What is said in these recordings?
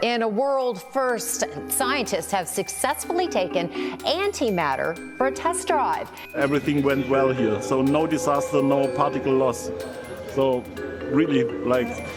In a world first, scientists have successfully taken antimatter for a test drive. Everything went well here, so no disaster, no particle loss. So really,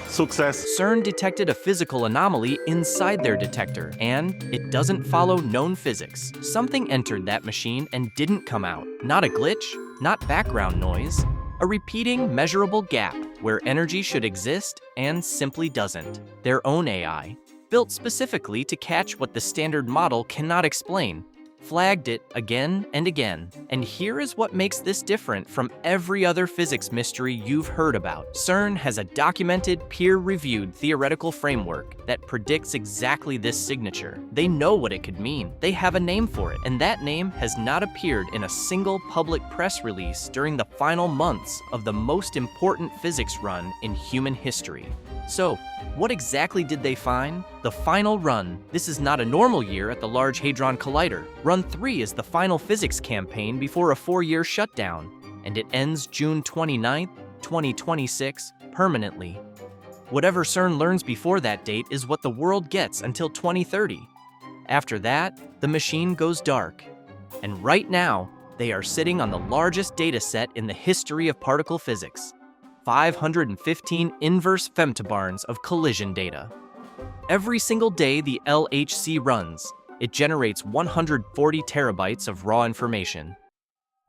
success. CERN detected a physical anomaly inside their detector, and it doesn't follow known physics. Something entered that machine and didn't come out. Not a glitch, not background noise, a repeating, measurable gap where energy should exist and simply doesn't. Their own AI, built specifically to catch what the standard model cannot explain, flagged it again and again. And here is what makes this different from every other physics mystery you've heard about. CERN has a documented, peer-reviewed theoretical framework that predicts exactly this signature. They know what it could mean. They have a name for it, and that name has not appeared in a single public press release during the final months of the most important physics run in human history. So, what exactly did they find? The final run. This is not a normal year at the Large Hadron Collider. Run 3 is the final physics campaign before a 4-year shutdown, and it ends June 29, 2026, permanently. Whatever CERN learns before that date is what the world gets until 2030. After that, the machine goes dark. And right now, they are sitting on the largest data set in the history of particle physics. 515 inverse femtobarns of collision data. Every single day the LHC runs, it generates 140 terabytes of raw information.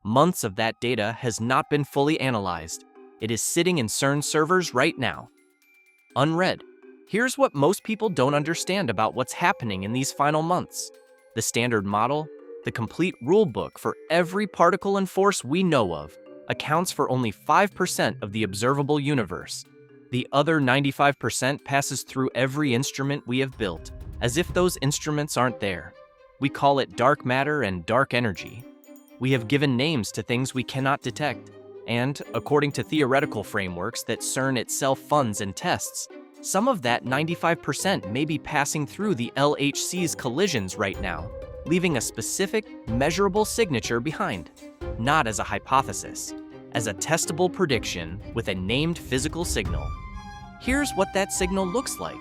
Months of that data has not been fully analyzed. It is sitting in CERN servers right now. Unread. Here's what most people don't understand about what's happening in these final months. The standard model, the complete rulebook for every particle and force we know of, accounts for only 5% of the observable universe. The other 95% passes through every instrument we have built, as if those instruments aren't there. We call it dark matter and dark energy. We have given names to things we cannot detect, and, according to theoretical frameworks that CERN itself funds and tests, some of that 95% may be passing through the LHC's collisions right now, leaving a specific, measurable signature behind. Not as a hypothesis, as a testable prediction with a named physical signal. Here's what that signal looks like.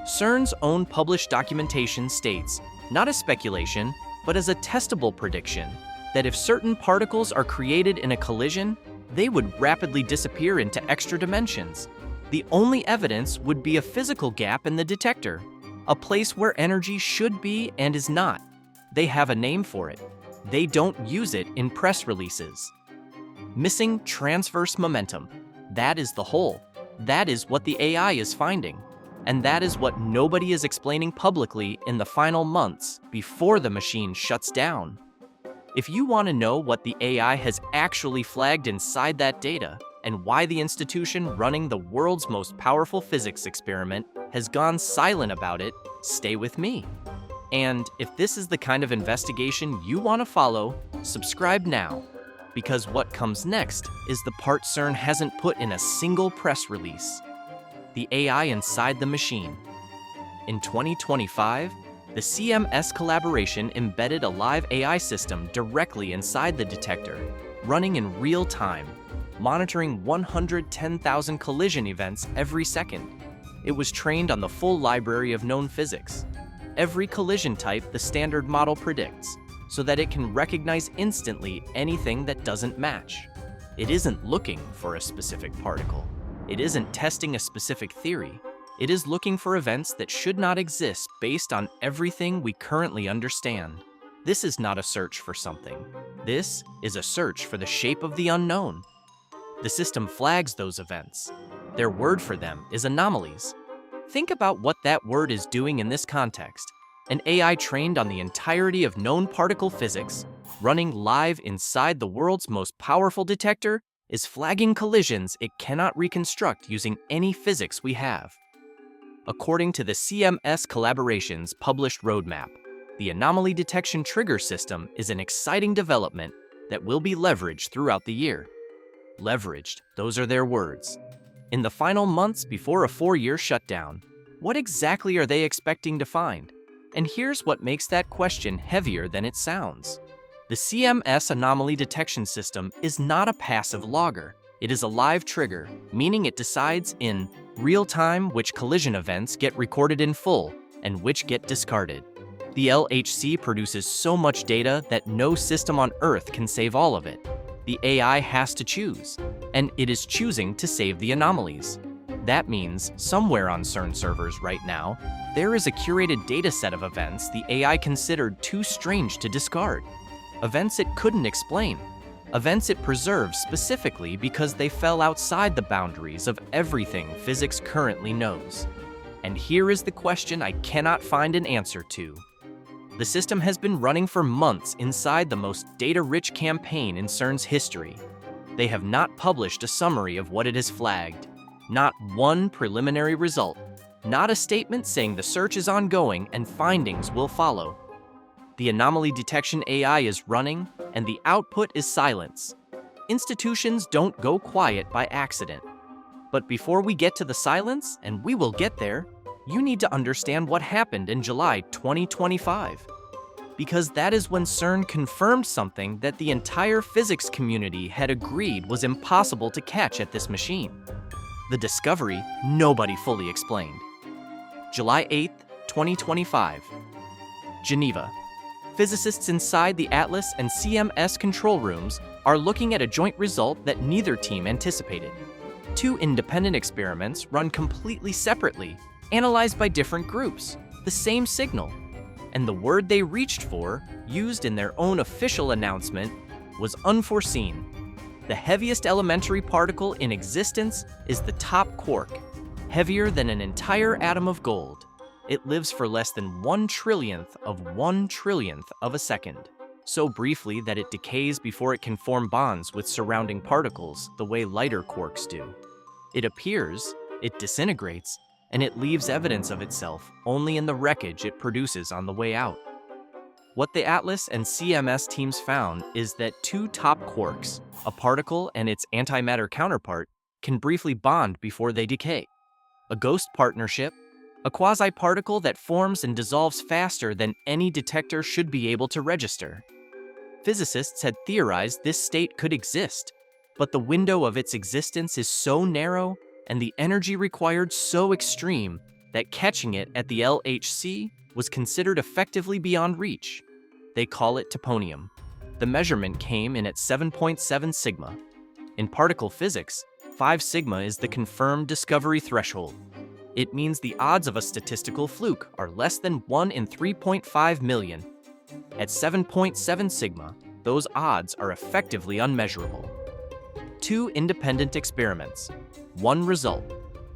CERN's own published documentation states, not as speculation, but as a testable prediction, that if certain particles are created in a collision, they would rapidly disappear into extra dimensions. The only evidence would be a physical gap in the detector, a place where energy should be and is not. They have a name for it. They don't use it in press releases. Missing transverse momentum. That is the hole. That is what the AI is finding. And that is what nobody is explaining publicly in the final months before the machine shuts down. If you want to know what the AI has actually flagged inside that data, and why the institution running the world's most powerful physics experiment has gone silent about it, stay with me. And if this is the kind of investigation you want to follow, subscribe now, because what comes next is the part CERN hasn't put in a single press release: the AI inside the machine. In 2025, the CMS collaboration embedded a live AI system directly inside the detector, running in real time, monitoring 110,000 collision events every second. It was trained on the full library of known physics, every collision type the standard model predicts, so that it can recognize instantly anything that doesn't match. It isn't looking for a specific particle. It isn't testing a specific theory. It is looking for events that should not exist based on everything we currently understand. This is not a search for something. This is a search for the shape of the unknown. The system flags those events. Their word for them is anomalies. Think about what that word is doing in this context. An AI trained on the entirety of known particle physics, running live inside the world's most powerful detector, is flagging collisions it cannot reconstruct using any physics we have. According to the CMS collaboration's published roadmap, the anomaly detection trigger system is an exciting development that will be leveraged throughout the year. Leveraged, those are their words. In the final months before a 4-year shutdown, what exactly are they expecting to find? And here's what makes that question heavier than it sounds. The CMS anomaly detection system is not a passive logger. It is a live trigger, meaning it decides in real time which collision events get recorded in full, and which get discarded. The LHC produces so much data that no system on Earth can save all of it. The AI has to choose, and it is choosing to save the anomalies. That means somewhere on CERN servers right now, there is a curated data set of events the AI considered too strange to discard. Events it couldn't explain. Events it preserved specifically because they fell outside the boundaries of everything physics currently knows. And here is the question I cannot find an answer to. The system has been running for months inside the most data-rich campaign in CERN's history. They have not published a summary of what it has flagged. Not one preliminary result. Not a statement saying the search is ongoing and findings will follow. The anomaly detection AI is running, and the output is silence. Institutions don't go quiet by accident. But before we get to the silence, and we will get there, you need to understand what happened in July 2025. Because that is when CERN confirmed something that the entire physics community had agreed was impossible to catch at this machine. The discovery nobody fully explained. July 8th, 2025. Geneva. Physicists inside the ATLAS and CMS control rooms are looking at a joint result that neither team anticipated. Two independent experiments run completely separately, analyzed by different groups, the same signal. And the word they reached for, used in their own official announcement, was unforeseen. The heaviest elementary particle in existence is the top quark, heavier than an entire atom of gold. It lives for less than 1/1,000,000,000 of 1/1,000,000,000 of a second, so briefly that it decays before it can form bonds with surrounding particles the way lighter quarks do. It appears, it disintegrates, and it leaves evidence of itself only in the wreckage it produces on the way out. What the ATLAS and CMS teams found is that two top quarks, a particle and its antimatter counterpart, can briefly bond before they decay. A ghost partnership, a quasi-particle that forms and dissolves faster than any detector should be able to register. Physicists had theorized this state could exist, but the window of its existence is so narrow and the energy required so extreme that catching it at the LHC was considered effectively beyond reach. They call it toponium. The measurement came in at 7.7 sigma. In particle physics, 5 sigma is the confirmed discovery threshold. It means the odds of a statistical fluke are less than 1 in 3.5 million. At 7.7 sigma, those odds are effectively unmeasurable. Two independent experiments. One result.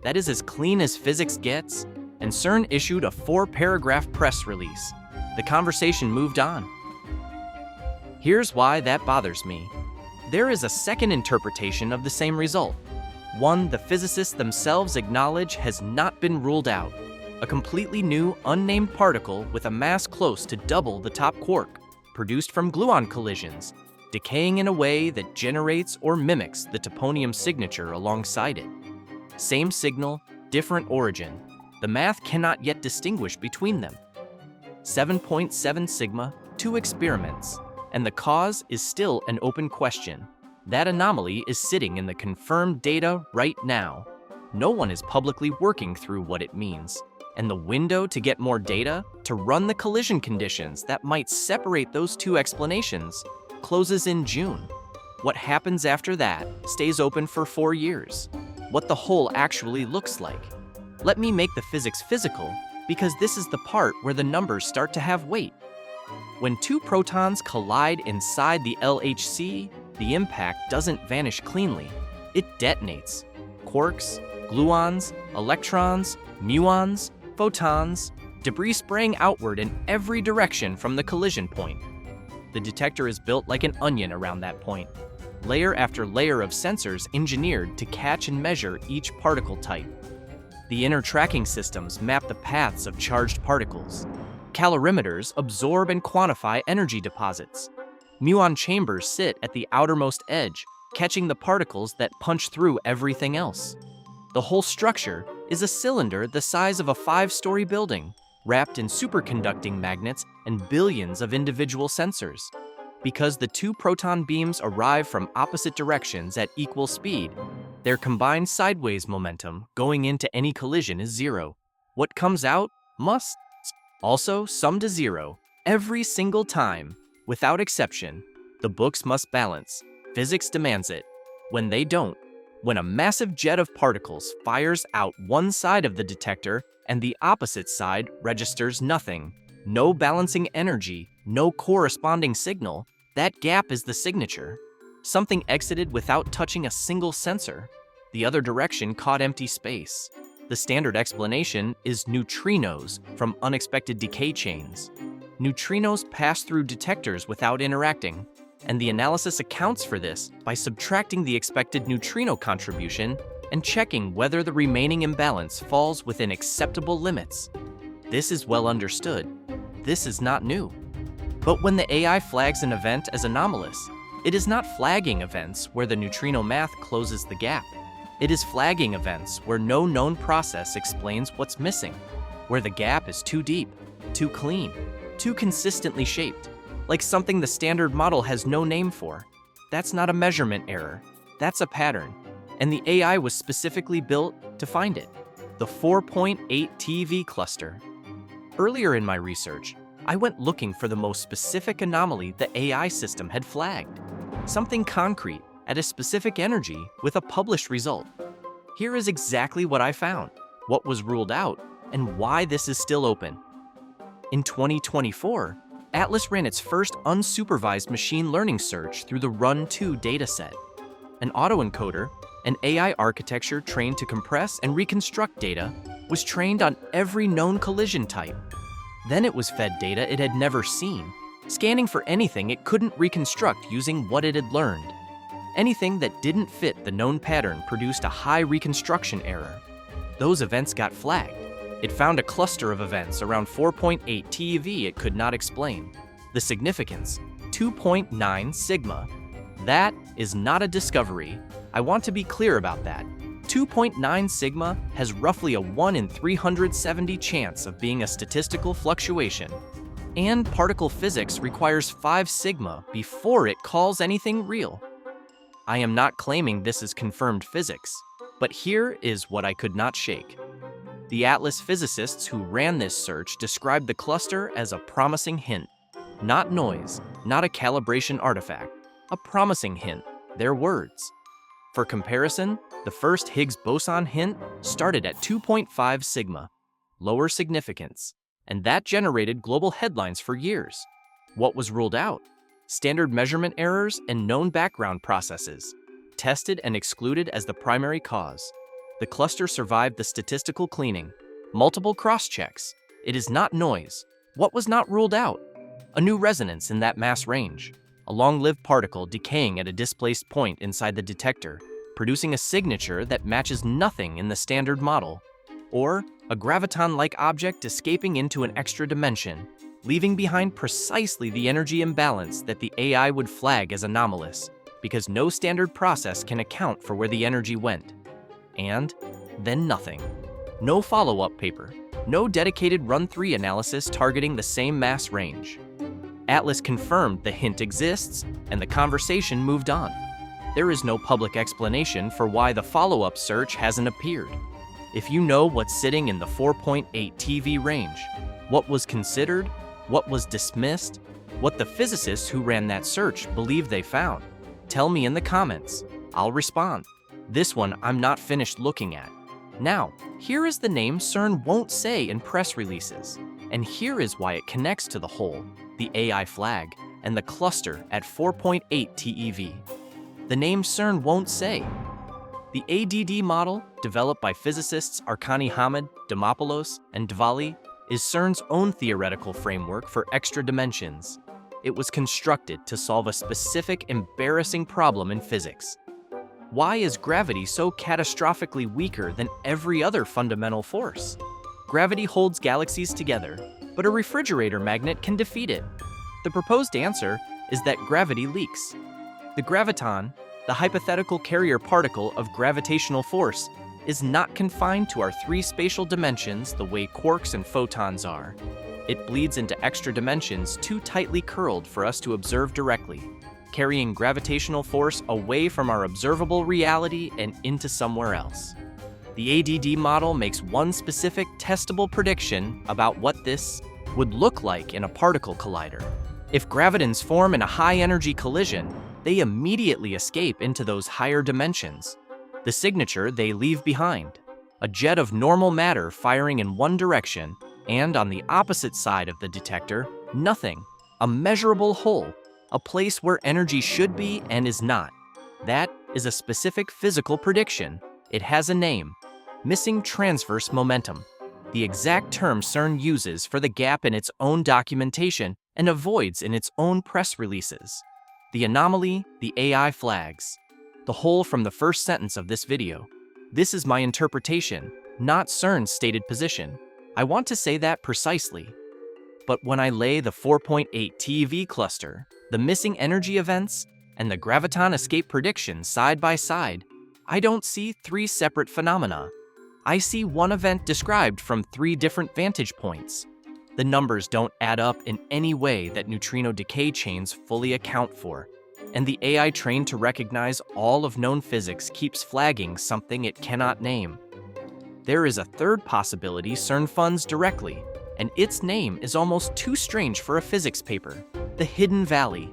That is as clean as physics gets, and CERN issued a 4-paragraph press release. The conversation moved on. Here's why that bothers me. There is a second interpretation of the same result. One the physicists themselves acknowledge has not been ruled out. A completely new, unnamed particle with a mass close to double the top quark, produced from gluon collisions, decaying in a way that generates or mimics the toponium signature alongside it. Same signal, different origin. The math cannot yet distinguish between them. 7.7 sigma, 2 experiments, and the cause is still an open question. That anomaly is sitting in the confirmed data right now. No one is publicly working through what it means. And the window to get more data, to run the collision conditions that might separate those two explanations, closes in June. What happens after that stays open for 4 years. What the whole actually looks like. Let me make the physics physical, because this is the part where the numbers start to have weight. When two protons collide inside the LHC, the impact doesn't vanish cleanly. It detonates. Quarks, gluons, electrons, muons, photons, debris spraying outward in every direction from the collision point. The detector is built like an onion around that point, layer after layer of sensors engineered to catch and measure each particle type. The inner tracking systems map the paths of charged particles. Calorimeters absorb and quantify energy deposits. Muon chambers sit at the outermost edge, catching the particles that punch through everything else. The whole structure is a cylinder the size of a 5-story building, wrapped in superconducting magnets and billions of individual sensors. Because the two proton beams arrive from opposite directions at equal speed, their combined sideways momentum going into any collision is 0. What comes out must Also sum to zero every single time, without exception. The books must balance. Physics demands it. When they don't, when a massive jet of particles fires out one side of the detector and the opposite side registers nothing, no balancing energy, no corresponding signal, that gap is the signature. Something exited without touching a single sensor. The other direction caught empty space. The standard explanation is neutrinos from unexpected decay chains. Neutrinos pass through detectors without interacting, and the analysis accounts for this by subtracting the expected neutrino contribution and checking whether the remaining imbalance falls within acceptable limits. This is well understood. This is not new. But when the AI flags an event as anomalous, it is not flagging events where the neutrino math closes the gap. It is flagging events where no known process explains what's missing, where the gap is too deep, too clean, too consistently shaped, like something the standard model has no name for. That's not a measurement error, that's a pattern, and the AI was specifically built to find it. The 4.8 TeV cluster. Earlier in my research, I went looking for the most specific anomaly the AI system had flagged, something concrete at a specific energy with a published result. Here is exactly what I found, what was ruled out, and why this is still open. In 2024, Atlas ran its first unsupervised machine learning search through the Run-2 dataset. An autoencoder, an AI architecture trained to compress and reconstruct data, was trained on every known collision type. Then it was fed data it had never seen, scanning for anything it couldn't reconstruct using what it had learned. Anything that didn't fit the known pattern produced a high reconstruction error. Those events got flagged. It found a cluster of events around 4.8 TeV it could not explain. The significance, 2.9 sigma. That is not a discovery. I want to be clear about that. 2.9 sigma has roughly a 1 in 370 chance of being a statistical fluctuation. And particle physics requires 5 sigma before it calls anything real. I am not claiming this is confirmed physics, but here is what I could not shake. The Atlas physicists who ran this search described the cluster as a promising hint. Not noise, not a calibration artifact, a promising hint, their words. For comparison, the first Higgs boson hint started at 2.5 sigma, lower significance, and that generated global headlines for years. What was ruled out? Standard measurement errors and known background processes, tested and excluded as the primary cause. The cluster survived the statistical cleaning, multiple cross-checks. It is not noise. What was not ruled out? A new resonance in that mass range, a long-lived particle decaying at a displaced point inside the detector, producing a signature that matches nothing in the standard model, or a graviton-like object escaping into an extra dimension, leaving behind precisely the energy imbalance that the AI would flag as anomalous, because no standard process can account for where the energy went. And then nothing. No follow-up paper, no dedicated Run-3 analysis targeting the same mass range. Atlas confirmed the hint exists, and the conversation moved on. There is no public explanation for why the follow-up search hasn't appeared. If you know what's sitting in the 4.8 TeV range, what was considered, what was dismissed, what the physicists who ran that search believe they found, tell me in the comments. I'll respond. This one I'm not finished looking at. Now, here is the name CERN won't say in press releases, and here is why it connects to the whole, the AI flag, and the cluster at 4.8 TeV. The name CERN won't say. The ADD model, developed by physicists Arkani Hamid, Dimopoulos, and Dvali, is CERN's own theoretical framework for extra dimensions. It was constructed to solve a specific, embarrassing problem in physics. Why is gravity so catastrophically weaker than every other fundamental force? Gravity holds galaxies together, but a refrigerator magnet can defeat it. The proposed answer is that gravity leaks. The graviton, the hypothetical carrier particle of gravitational force, is not confined to our 3 spatial dimensions the way quarks and photons are. It bleeds into extra dimensions too tightly curled for us to observe directly, carrying gravitational force away from our observable reality and into somewhere else. The ADD model makes one specific testable prediction about what this would look like in a particle collider. If gravitons form in a high-energy collision, they immediately escape into those higher dimensions. The signature they leave behind: a jet of normal matter firing in one direction, and on the opposite side of the detector, nothing. A measurable hole, a place where energy should be and is not. That is a specific physical prediction. It has a name: missing transverse momentum, the exact term CERN uses for the gap in its own documentation and avoids in its own press releases. The anomaly, the AI flags. The whole from the first sentence of this video. This is my interpretation, not CERN's stated position. I want to say that precisely. But when I lay the 4.8 TeV cluster, the missing energy events, and the graviton escape prediction side by side, I don't see three separate phenomena. I see one event described from three different vantage points. The numbers don't add up in any way that neutrino decay chains fully account for, and the AI trained to recognize all of known physics keeps flagging something it cannot name. There is a third possibility CERN funds directly, and its name is almost too strange for a physics paper: the Hidden Valley.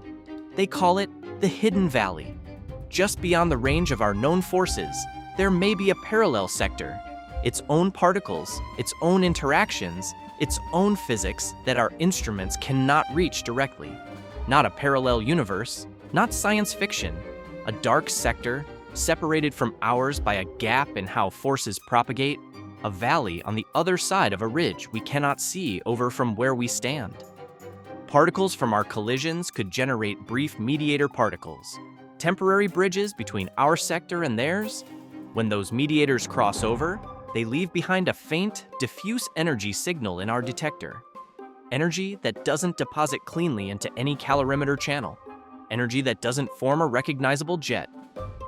They call it the Hidden Valley. Just beyond the range of our known forces, there may be a parallel sector, its own particles, its own interactions, its own physics that our instruments cannot reach directly. Not a parallel universe, not science fiction, a dark sector separated from ours by a gap in how forces propagate, a valley on the other side of a ridge we cannot see over from where we stand. Particles from our collisions could generate brief mediator particles, temporary bridges between our sector and theirs. When those mediators cross over, they leave behind a faint, diffuse energy signal in our detector. Energy that doesn't deposit cleanly into any calorimeter channel. Energy that doesn't form a recognizable jet.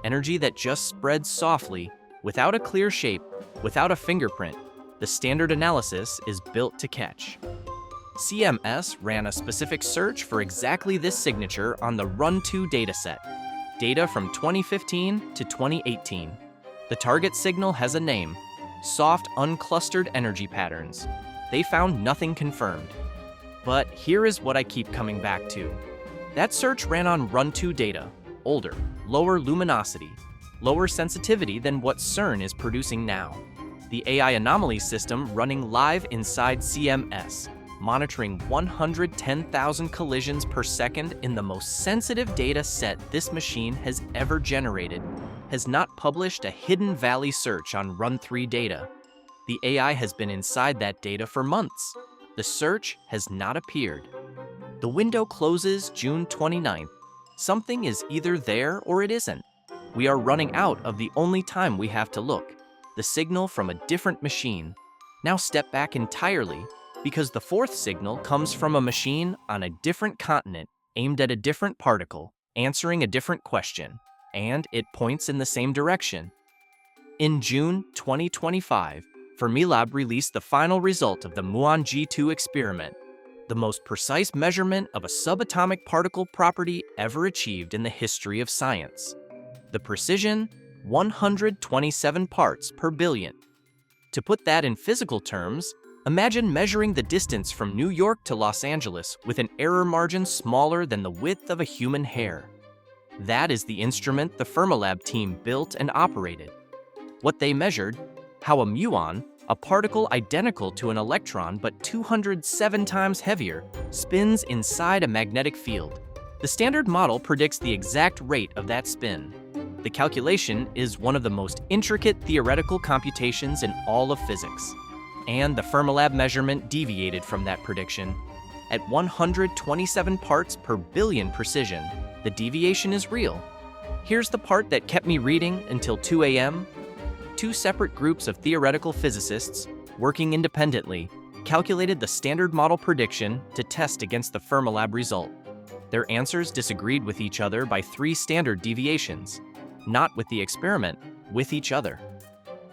Energy that just spreads softly, without a clear shape, without a fingerprint. The standard analysis is built to catch. CMS ran a specific search for exactly this signature on the Run-2 dataset, data from 2015 to 2018. The target signal has a name: soft, unclustered energy patterns. They found nothing confirmed. But here is what I keep coming back to. That search ran on Run-2 data, older, lower luminosity, lower sensitivity than what CERN is producing now. The AI Anomaly system running live inside CMS, monitoring 110,000 collisions per second in the most sensitive data set this machine has ever generated, has not published a Hidden Valley search on Run-3 data. The AI has been inside that data for months. The search has not appeared. The window closes June 29th. Something is either there or it isn't. We are running out of the only time we have to look: the signal from a different machine. Now step back entirely, because the fourth signal comes from a machine on a different continent, aimed at a different particle, answering a different question, and it points in the same direction. In June 2025, Fermilab released the final result of the Muon G2 experiment, the most precise measurement of a subatomic particle property ever achieved in the history of science. The precision, 127 parts per billion. To put that in physical terms, imagine measuring the distance from New York to Los Angeles with an error margin smaller than the width of a human hair. That is the instrument the Fermilab team built and operated. What they measured: how a muon, a particle identical to an electron but 207 times heavier, spins inside a magnetic field. The standard model predicts the exact rate of that spin. The calculation is one of the most intricate theoretical computations in all of physics. And the Fermilab measurement deviated from that prediction. At 127 parts per billion precision, the deviation is real. Here's the part that kept me reading until 2 a.m. Two separate groups of theoretical physicists, working independently, calculated the standard model prediction to test against the Fermilab result. Their answers disagreed with each other by 3 standard deviations. Not with the experiment, with each other.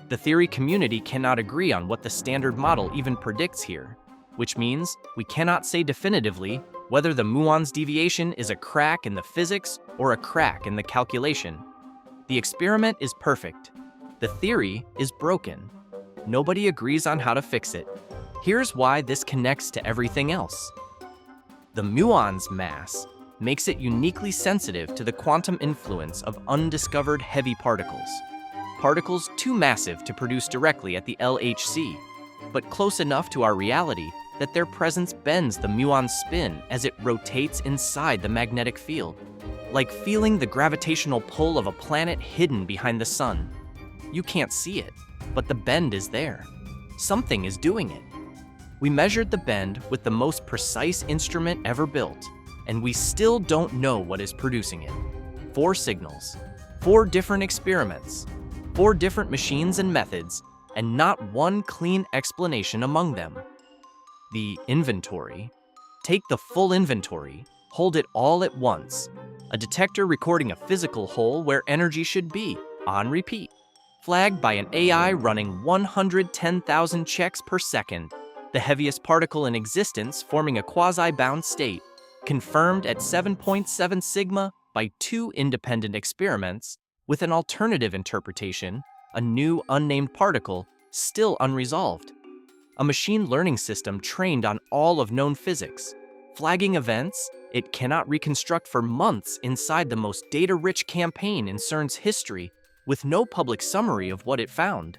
The theory community cannot agree on what the standard model even predicts here, which means we cannot say definitively whether the muon's deviation is a crack in the physics or a crack in the calculation. The experiment is perfect. The theory is broken. Nobody agrees on how to fix it. Here's why this connects to everything else. The muon's mass makes it uniquely sensitive to the quantum influence of undiscovered heavy particles. Particles too massive to produce directly at the LHC, but close enough to our reality that their presence bends the muon's spin as it rotates inside the magnetic field, like feeling the gravitational pull of a planet hidden behind the sun. You can't see it, but the bend is there. Something is doing it. We measured the bend with the most precise instrument ever built, and we still don't know what is producing it. 4 signals, 4 different experiments, 4 different machines and methods, and not one clean explanation among them. The inventory. Take the full inventory, hold it all at once. A detector recording a physical hole where energy should be, on repeat. Flagged by an AI running 110,000 checks per second. The heaviest particle in existence forming a quasi-bound state. Confirmed at 7.7 sigma by 2 independent experiments, with an alternative interpretation, a new unnamed particle, still unresolved. A machine learning system trained on all of known physics, flagging events it cannot reconstruct for months inside the most data-rich campaign in CERN's history, with no public summary of what it found.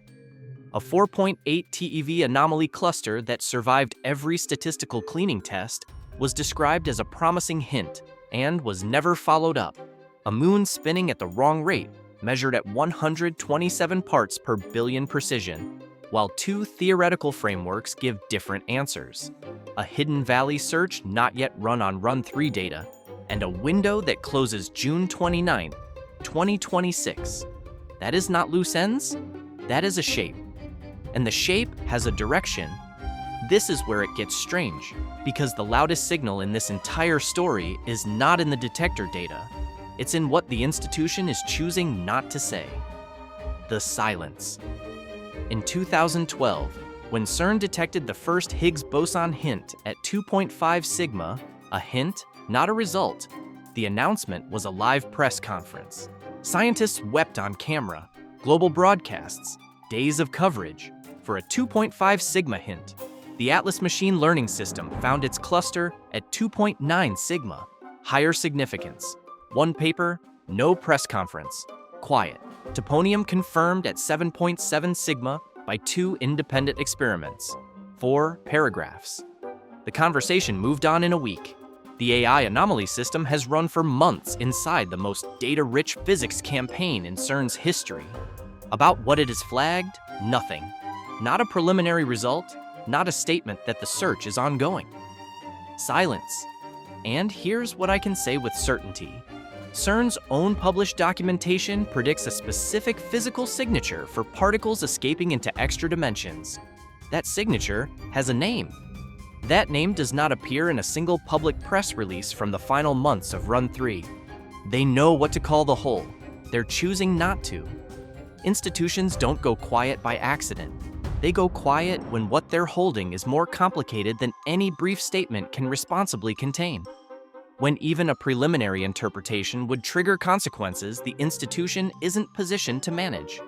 A 4.8 TeV anomaly cluster that survived every statistical cleaning test was described as a promising hint and was never followed up. A moon spinning at the wrong rate, measured at 127 parts per billion precision, while 2 theoretical frameworks give different answers. A hidden valley search not yet run on Run 3 data, and a window that closes June 29, 2026. That is not loose ends, that is a shape. And the shape has a direction. This is where it gets strange, because the loudest signal in this entire story is not in the detector data. It's in what the institution is choosing not to say. The silence. In 2012, when CERN detected the first Higgs boson hint at 2.5 sigma, a hint, not a result, the announcement was a live press conference. Scientists wept on camera, global broadcasts, days of coverage, for a 2.5 sigma hint. The Atlas machine learning system found its cluster at 2.9 sigma, higher significance. 1 paper, no press conference, quiet. Toponium confirmed at 7.7 sigma by 2 independent experiments. 4 paragraphs. The conversation moved on in a week. The AI Anomaly system has run for months inside the most data-rich physics campaign in CERN's history. About what it has flagged, nothing. Not a preliminary result, not a statement that the search is ongoing. Silence. And here's what I can say with certainty. CERN's own published documentation predicts a specific physical signature for particles escaping into extra dimensions. That signature has a name. That name does not appear in a single public press release from the final months of Run 3. They know what to call the hole. They're choosing not to. Institutions don't go quiet by accident. They go quiet when what they're holding is more complicated than any brief statement can responsibly contain. When even a preliminary interpretation would trigger consequences the institution isn't positioned to manage.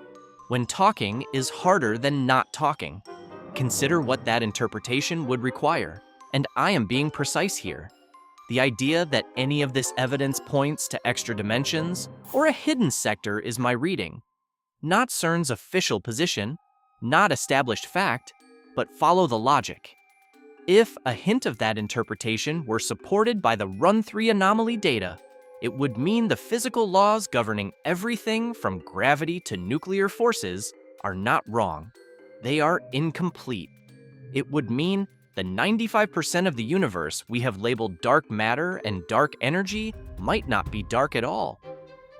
When talking is harder than not talking. Consider what that interpretation would require, and I am being precise here. The idea that any of this evidence points to extra dimensions or a hidden sector is my reading. Not CERN's official position, not established fact, but follow the logic. If a hint of that interpretation were supported by the Run 3 anomaly data, it would mean the physical laws governing everything from gravity to nuclear forces are not wrong. They are incomplete. It would mean the 95% of the universe we have labeled dark matter and dark energy might not be dark at all.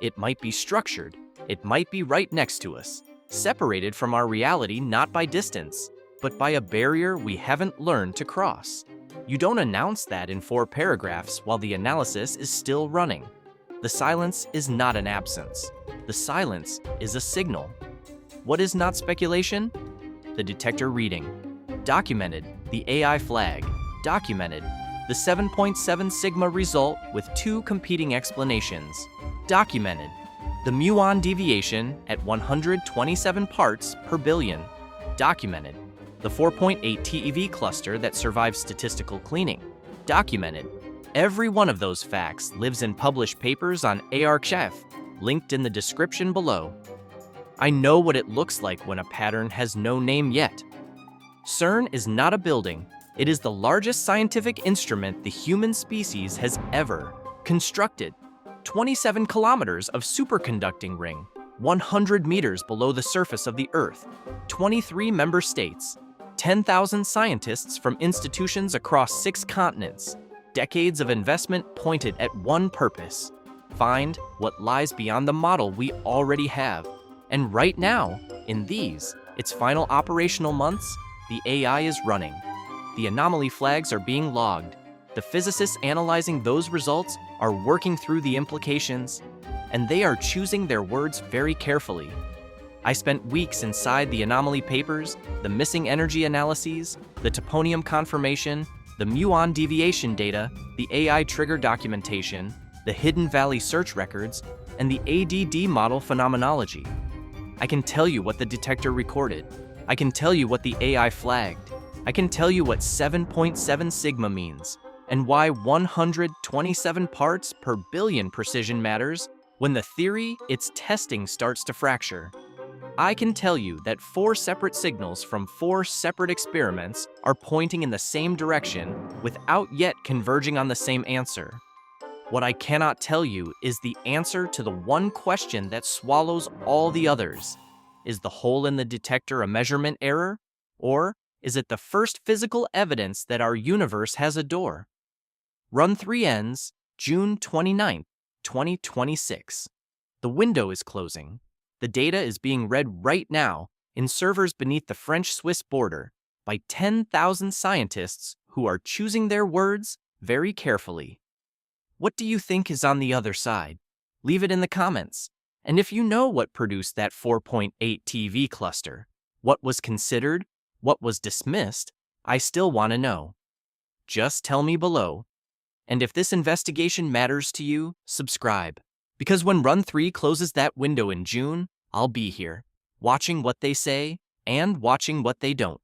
It might be structured. It might be right next to us, separated from our reality not by distance, but by a barrier we haven't learned to cross. You don't announce that in 4 paragraphs while the analysis is still running. The silence is not an absence. The silence is a signal. What is not speculation? The detector reading. Documented. The AI flag. Documented. The 7.7 sigma result with 2 competing explanations. Documented. The muon deviation at 127 parts per billion. Documented. the 4.8 TeV cluster that survived statistical cleaning. Documented. Every one of those facts lives in published papers on Archive, linked in the description below. I know what it looks like when a pattern has no name yet. CERN is not a building. It is the largest scientific instrument the human species has ever constructed. 27 kilometers of superconducting ring, 100 meters below the surface of the Earth, 23 member states, 10,000 scientists from institutions across 6 continents, decades of investment pointed at one purpose: find what lies beyond the model we already have. And right now, in its final operational months, the AI is running. The anomaly flags are being logged. The physicists analyzing those results are working through the implications, and they are choosing their words very carefully. I spent weeks inside the anomaly papers, the missing energy analyses, the toponium confirmation, the muon deviation data, the AI trigger documentation, the Hidden Valley search records, and the ADD model phenomenology. I can tell you what the detector recorded. I can tell you what the AI flagged. I can tell you what 7.7 sigma means, and why 127 parts per billion precision matters when the theory it's testing starts to fracture. I can tell you that 4 separate signals from 4 separate experiments are pointing in the same direction without yet converging on the same answer. What I cannot tell you is the answer to the one question that swallows all the others. Is the hole in the detector a measurement error? Or is it the first physical evidence that our universe has a door? Run 3 ends, June 29, 2026. The window is closing. The data is being read right now in servers beneath the French-Swiss border by 10,000 scientists who are choosing their words very carefully. What do you think is on the other side? Leave it in the comments. And if you know what produced that 4.8 TeV cluster, what was considered, what was dismissed, I still want to know. Just tell me below. And if this investigation matters to you, subscribe. Because when Run 3 closes that window in June, I'll be here, watching what they say and watching what they don't.